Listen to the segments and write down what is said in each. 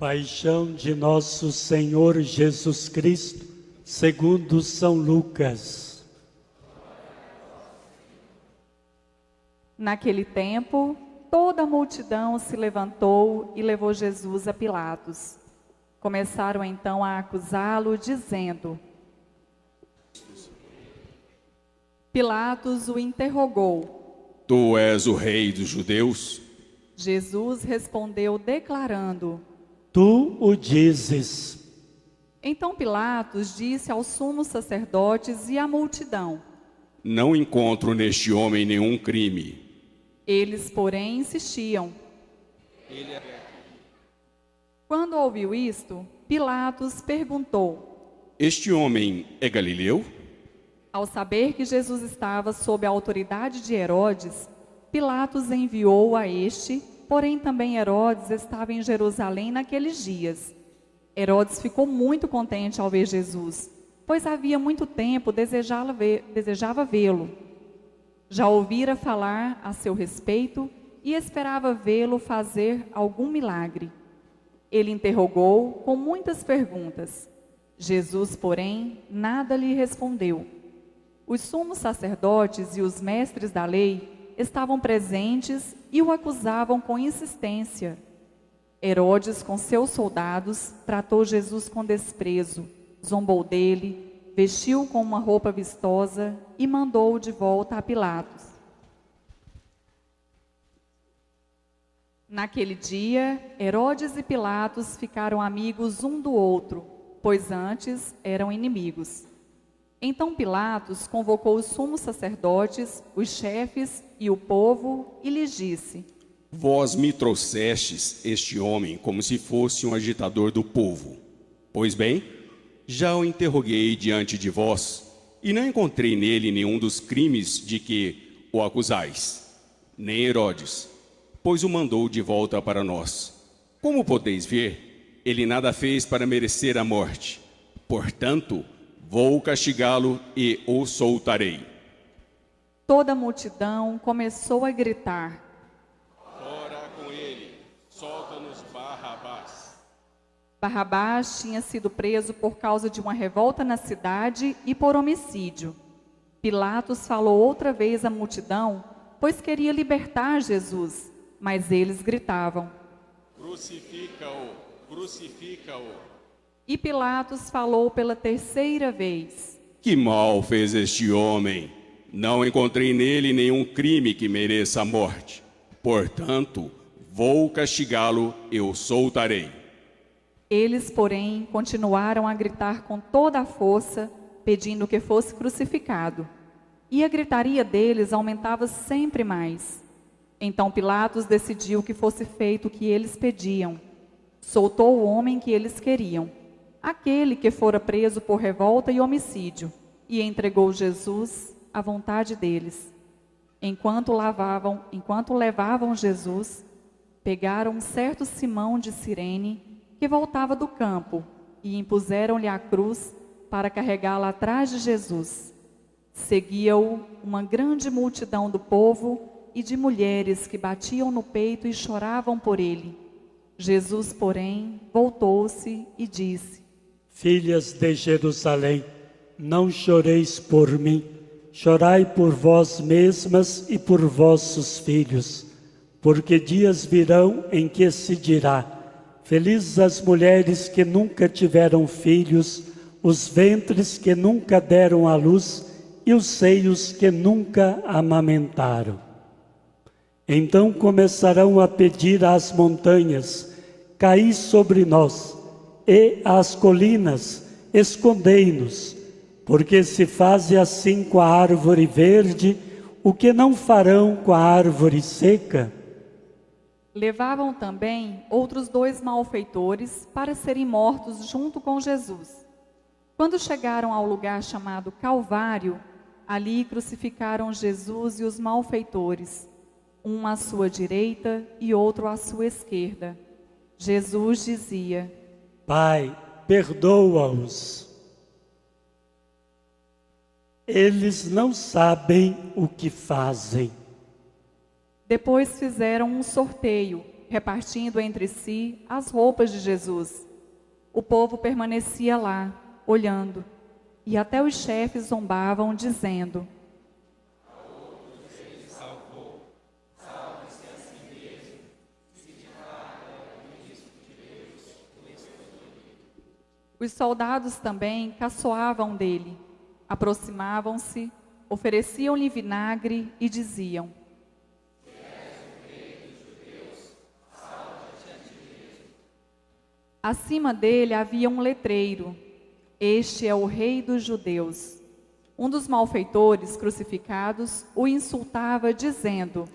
Paixão de nosso Senhor Jesus Cristo, segundo São Lucas. Naquele tempo, toda a multidão se levantou e levou Jesus a Pilatos. Começaram então a acusá-lo, dizendo... Pilatos o interrogou: Tu és o rei dos judeus? Jesus respondeu declarando: Tu o dizes. Então Pilatos disse aos sumos sacerdotes e à multidão: Não encontro neste homem nenhum crime. Eles, porém, insistiam. Quando ouviu isto, Pilatos perguntou: Este homem é galileu? Ao saber que Jesus estava sob a autoridade de Herodes, Pilatos enviou a este, porém também Herodes estava em Jerusalém naqueles dias. Herodes ficou muito contente ao ver Jesus, pois havia muito tempo desejava vê-lo. Já ouvira falar a seu respeito e esperava vê-lo fazer algum milagre. Ele interrogou com muitas perguntas. Jesus, porém, nada lhe respondeu. Os sumos sacerdotes e os mestres da lei estavam presentes e o acusavam com insistência. Herodes, com seus soldados, tratou Jesus com desprezo, zombou dele, vestiu-o com uma roupa vistosa e mandou-o de volta a Pilatos. Naquele dia, Herodes e Pilatos ficaram amigos um do outro, pois antes eram inimigos. Então Pilatos convocou os sumos sacerdotes, os chefes e o povo e lhes disse: Vós me trouxestes este homem como se fosse um agitador do povo. Pois bem, já o interroguei diante de vós e não encontrei nele nenhum dos crimes de que o acusais, nem Herodes, pois o mandou de volta para nós. Como podeis ver, ele nada fez para merecer a morte. Portanto, vou castigá-lo e o soltarei. Toda a multidão começou a gritar: Fora com ele, solta-nos Barrabás. Barrabás tinha sido preso por causa de uma revolta na cidade e por homicídio. Pilatos falou outra vez à multidão, pois queria libertar Jesus, mas eles gritavam: Crucifica-o, crucifica-o. E Pilatos falou pela terceira vez: Que mal fez este homem? Não encontrei nele nenhum crime que mereça a morte. Portanto, vou castigá-lo e o soltarei. Eles, porém, continuaram a gritar com toda a força, pedindo que fosse crucificado. E a gritaria deles aumentava sempre mais. Então Pilatos decidiu que fosse feito o que eles pediam. Soltou o homem que eles queriam, aquele que fora preso por revolta e homicídio, e entregou Jesus à vontade deles. Enquanto levavam Jesus, pegaram um certo Simão de Cirene, que voltava do campo, e impuseram-lhe a cruz para carregá-la atrás de Jesus. Seguia-o uma grande multidão do povo e de mulheres que batiam no peito e choravam por ele. Jesus, porém, voltou-se e disse: Filhas de Jerusalém, não choreis por mim, chorai por vós mesmas e por vossos filhos, porque dias virão em que se dirá: felizes as mulheres que nunca tiveram filhos, os ventres que nunca deram à luz e os seios que nunca amamentaram. Então começarão a pedir às montanhas: caí sobre nós, e às colinas: escondei-nos, porque se faz assim com a árvore verde, o que não farão com a árvore seca? Levavam também outros 2 malfeitores para serem mortos junto com Jesus. Quando chegaram ao lugar chamado Calvário, ali crucificaram Jesus e os malfeitores, um à sua direita e outro à sua esquerda. Jesus dizia: Pai, perdoa-os. Eles não sabem o que fazem. Depois fizeram um sorteio repartindo entre si as roupas de Jesus. O povo permanecia lá, olhando, e até os chefes zombavam, dizendo: Os soldados também caçoavam dele, aproximavam-se, ofereciam-lhe vinagre e diziam: Acima dele havia um letreiro: Este é o Rei dos Judeus. Um dos malfeitores crucificados o insultava, dizendo: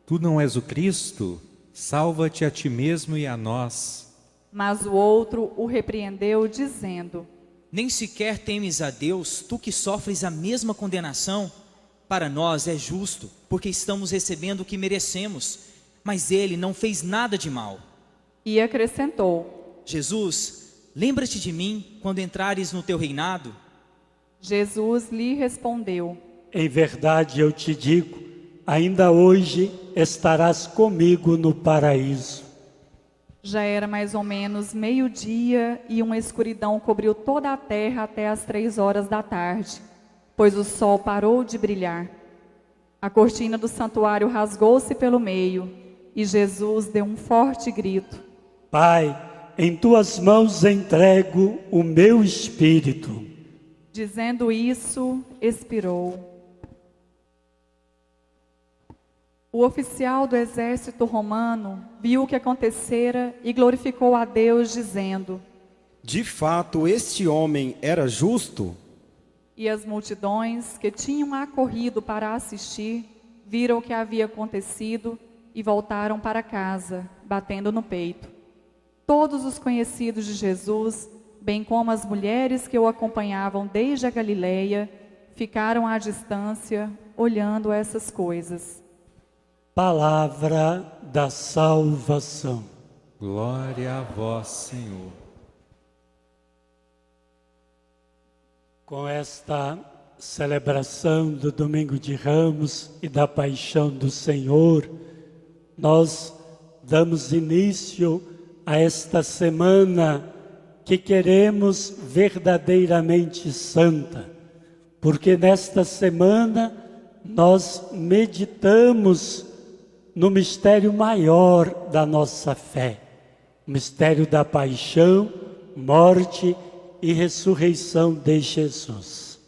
Tu não és o Cristo? Salva-te a ti mesmo e a nós. Mas o outro o repreendeu, dizendo: Nem sequer temes a Deus, tu que sofres a mesma condenação? Para nós é justo, porque estamos recebendo o que merecemos, mas ele não fez nada de mal. E acrescentou: Jesus, lembra-te de mim quando entrares no teu reinado? Jesus lhe respondeu: Em verdade eu te digo, ainda hoje estarás comigo no paraíso. Já era mais ou menos meio-dia e uma escuridão cobriu toda a terra até as 3 horas da tarde, pois o sol parou de brilhar. A cortina do santuário rasgou-se pelo meio e Jesus deu um forte grito: Pai, em tuas mãos entrego o meu espírito. Dizendo isso, expirou. O oficial do exército romano viu o que acontecera e glorificou a Deus, dizendo: De fato, este homem era justo? E as multidões que tinham acorrido para assistir viram o que havia acontecido e voltaram para casa, batendo no peito. Todos os conhecidos de Jesus, bem como as mulheres que o acompanhavam desde a Galileia, ficaram à distância, olhando essas coisas. Palavra da salvação. Glória a vós, Senhor. Com esta celebração do Domingo de Ramos e da Paixão do Senhor, nós damos início a esta semana que queremos verdadeiramente santa, porque nesta semana nós meditamos no mistério maior da nossa fé, o mistério da paixão, morte e ressurreição de Jesus.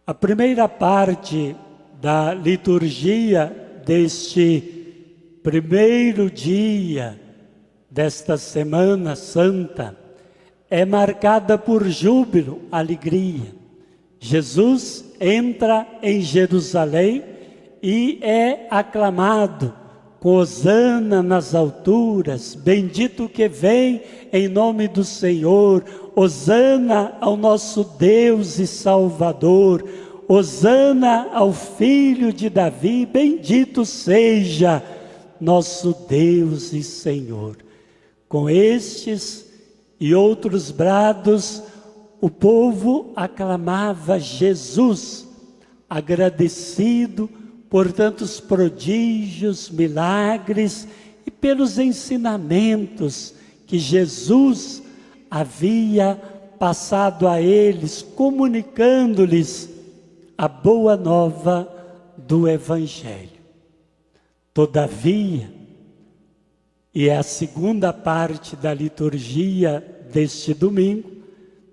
A primeira parte da liturgia deste primeiro dia desta Semana Santa é marcada por júbilo, alegria. Jesus entra em Jerusalém e é aclamado com hosana nas alturas, bendito que vem em nome do Senhor, hosana ao nosso Deus e Salvador, hosana ao Filho de Davi, bendito seja nosso Deus e Senhor. Com estes e outros brados, o povo aclamava Jesus, agradecido por tantos prodígios, milagres e pelos ensinamentos que Jesus havia passado a eles, comunicando-lhes a boa nova do Evangelho. Todavia, e é a segunda parte da liturgia deste domingo,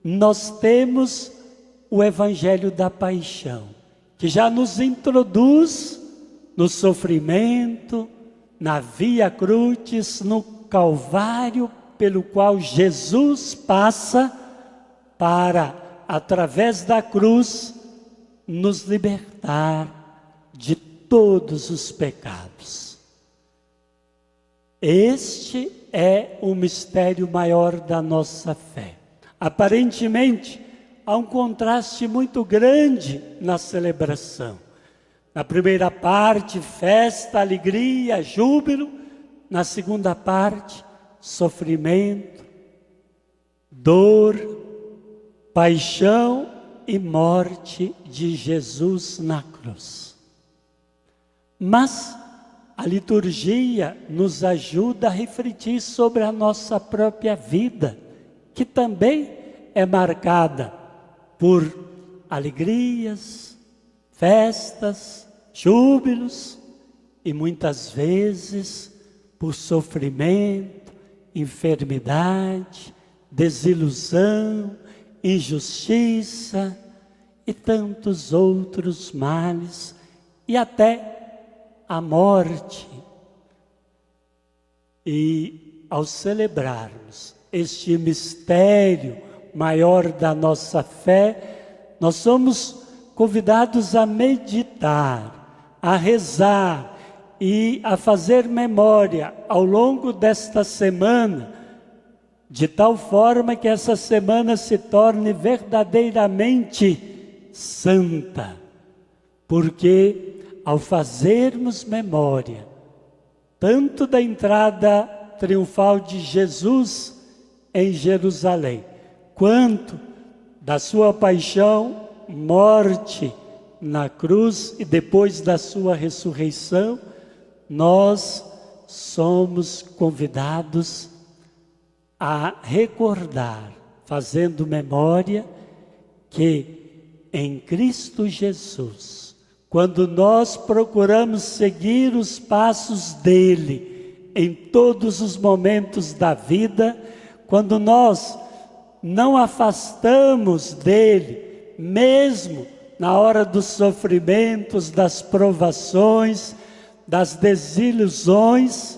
nós temos o Evangelho da Paixão, que já nos introduz no sofrimento, na Via Crucis, no Calvário, pelo qual Jesus passa para, através da cruz, nos libertar de todos os pecados. Este é o mistério maior da nossa fé. Aparentemente, há um contraste muito grande na celebração. Na primeira parte, festa, alegria, júbilo. Na segunda parte, sofrimento, dor, paixão e morte de Jesus na cruz. Mas a liturgia nos ajuda a refletir sobre a nossa própria vida, que também é marcada por alegrias, festas, júbilos e muitas vezes por sofrimento, enfermidade, desilusão, injustiça e tantos outros males, e até a morte. E ao celebrarmos este mistério maior da nossa fé, nós somos convidados a meditar, a rezar e a fazer memória ao longo desta semana, de tal forma que essa semana se torne verdadeiramente santa, porque ao fazermos memória, tanto da entrada triunfal de Jesus em Jerusalém, quanto da sua paixão, morte na cruz e depois da sua ressurreição, nós somos convidados a recordar, fazendo memória, que em Cristo Jesus, quando nós procuramos seguir os passos dele em todos os momentos da vida, quando nós não afastamos dele, mesmo na hora dos sofrimentos, das provações, das desilusões,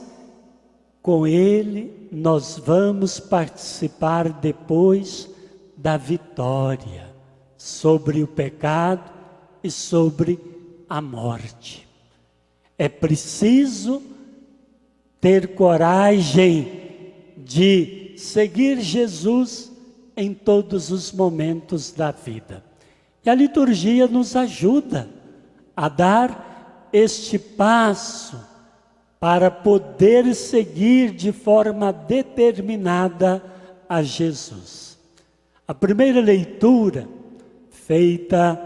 com ele nós vamos participar depois da vitória sobre o pecado e sobre a morte. É preciso ter coragem de seguir Jesus em todos os momentos da vida. E a liturgia nos ajuda a dar este passo para poder seguir de forma determinada a Jesus. A primeira leitura, feita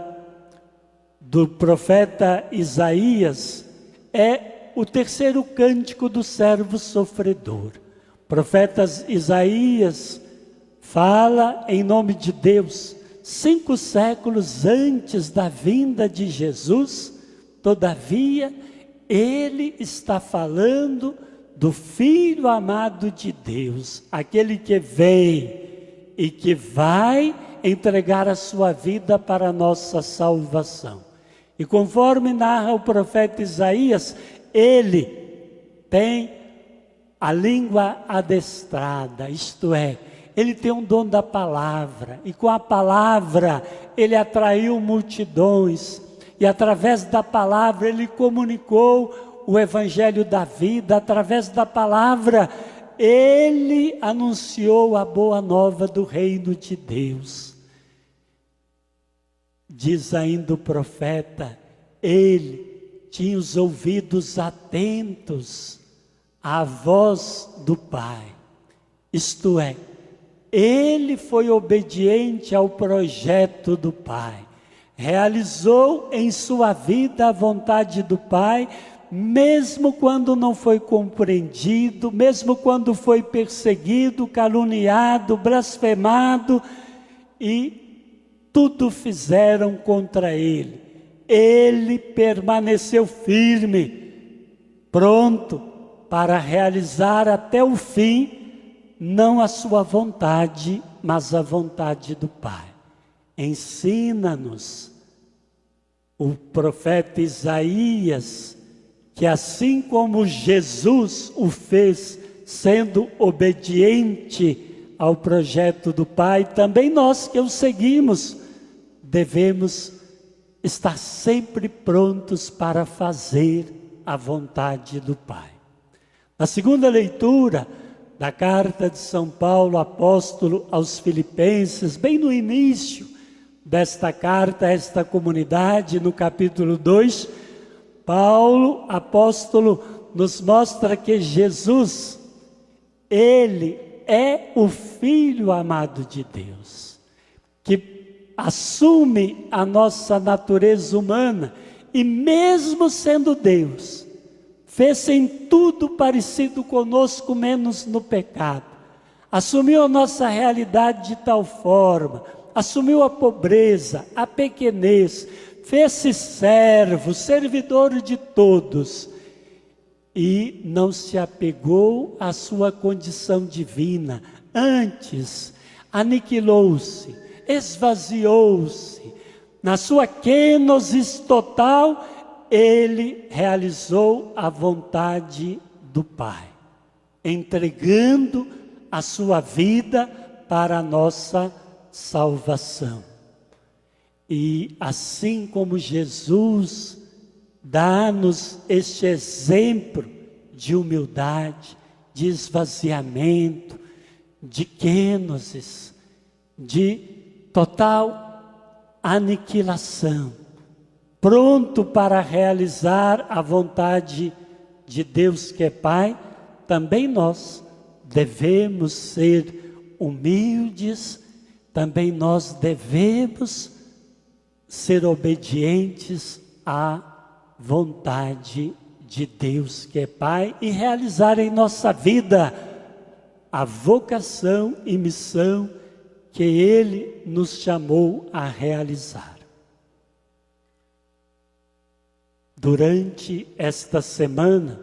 do profeta Isaías, é o terceiro cântico do servo sofredor. O profeta Isaías fala em nome de Deus, 5 séculos antes da vinda de Jesus, todavia, ele está falando do Filho amado de Deus, aquele que vem e que vai entregar a sua vida para a nossa salvação. E conforme narra o profeta Isaías, ele tem a língua adestrada, isto é, ele tem um dom da palavra, e com a palavra ele atraiu multidões, e através da palavra ele comunicou o evangelho da vida, através da palavra ele anunciou a boa nova do reino de Deus. Diz ainda o profeta, ele tinha os ouvidos atentos à voz do Pai, isto é, ele foi obediente ao projeto do Pai, realizou em sua vida a vontade do Pai, mesmo quando não foi compreendido, mesmo quando foi perseguido, caluniado, blasfemado, e tudo fizeram contra ele. Ele permaneceu firme, pronto para realizar até o fim, não a sua vontade, mas a vontade do Pai. Ensina-nos o profeta Isaías, que assim como Jesus o fez, sendo obediente ao projeto do Pai, também nós que o seguimos, devemos estar sempre prontos para fazer a vontade do Pai. Na segunda leitura da carta de São Paulo, apóstolo aos Filipenses, bem no início desta carta a esta comunidade, no capítulo 2, Paulo, apóstolo, nos mostra que Jesus, ele é o Filho amado de Deus, que assume a nossa natureza humana e mesmo sendo Deus, fez em tudo parecido conosco, menos no pecado. Assumiu a nossa realidade de tal forma, assumiu a pobreza, a pequenez, fez-se servo, servidor de todos, e não se apegou à sua condição divina. Antes, aniquilou-se, esvaziou-se. Na sua kenosis total, ele realizou a vontade do Pai, entregando a sua vida para a nossa salvação. E assim como Jesus dá-nos este exemplo de humildade, de esvaziamento, de kenosis, de total aniquilação, pronto para realizar a vontade de Deus que é Pai, também nós devemos ser humildes, também nós devemos ser obedientes à vontade de Deus que é Pai e realizar em nossa vida a vocação e missão que Ele nos chamou a realizar. Durante esta semana,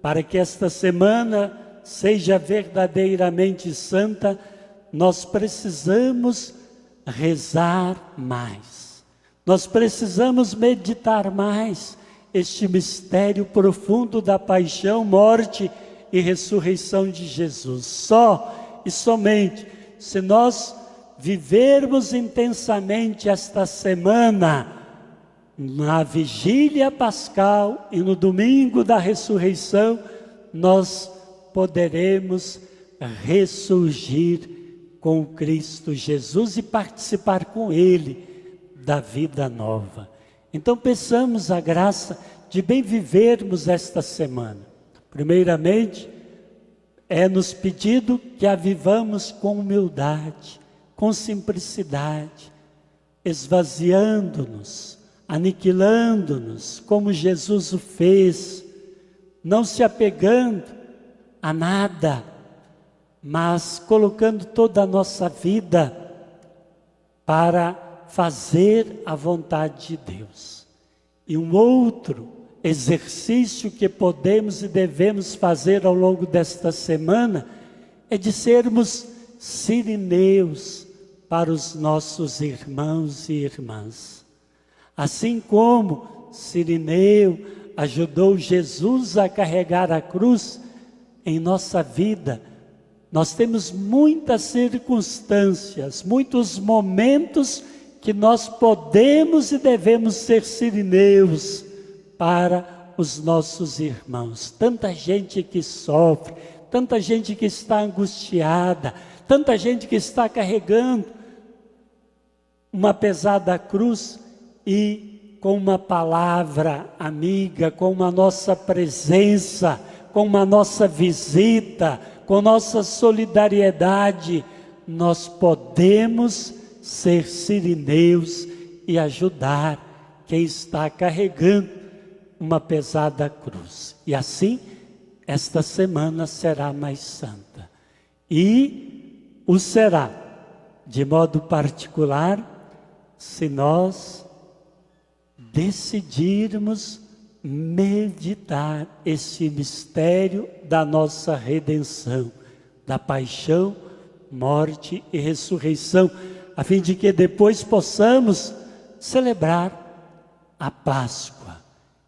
para que esta semana seja verdadeiramente santa, nós precisamos rezar mais. Nós precisamos meditar mais este mistério profundo da paixão, morte e ressurreição de Jesus. Só e somente se nós vivermos intensamente esta semana, na vigília pascal e no domingo da ressurreição, nós poderemos ressurgir com Cristo Jesus e participar com Ele da vida nova. Então peçamos a graça de bem vivermos esta semana. Primeiramente, é-nos pedido que a vivamos com humildade, com simplicidade, esvaziando-nos, aniquilando-nos, como Jesus o fez, não se apegando a nada, mas colocando toda a nossa vida para fazer a vontade de Deus. E um outro exercício que podemos e devemos fazer ao longo desta semana é de sermos sirineus para os nossos irmãos e irmãs. Assim como Sirineu ajudou Jesus a carregar a cruz, em nossa vida nós temos muitas circunstâncias, muitos momentos que nós podemos e devemos ser sirineus para os nossos irmãos. Tanta gente que sofre, tanta gente que está angustiada, tanta gente que está carregando uma pesada cruz, e com uma palavra amiga, com uma nossa presença, com uma nossa visita, com nossa solidariedade, nós podemos ser sirineus e ajudar quem está carregando uma pesada cruz. E assim, esta semana será mais santa. E o será, de modo particular, se nós decidirmos meditar esse mistério da nossa redenção, da paixão, morte e ressurreição, a fim de que depois possamos celebrar a Páscoa.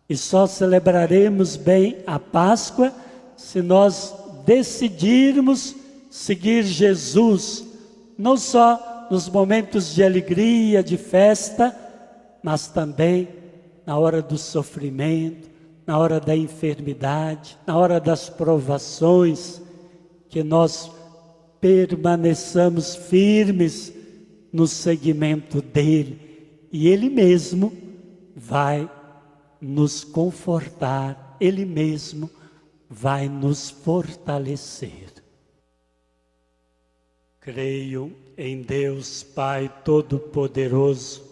E só celebraremos bem a Páscoa se nós decidirmos seguir Jesus, não só nos momentos de alegria, de festa, mas também na hora do sofrimento, na hora da enfermidade, na hora das provações, que nós permaneçamos firmes no seguimento dele, e ele mesmo vai nos confortar, ele mesmo vai nos fortalecer. Creio em Deus Pai Todo-Poderoso,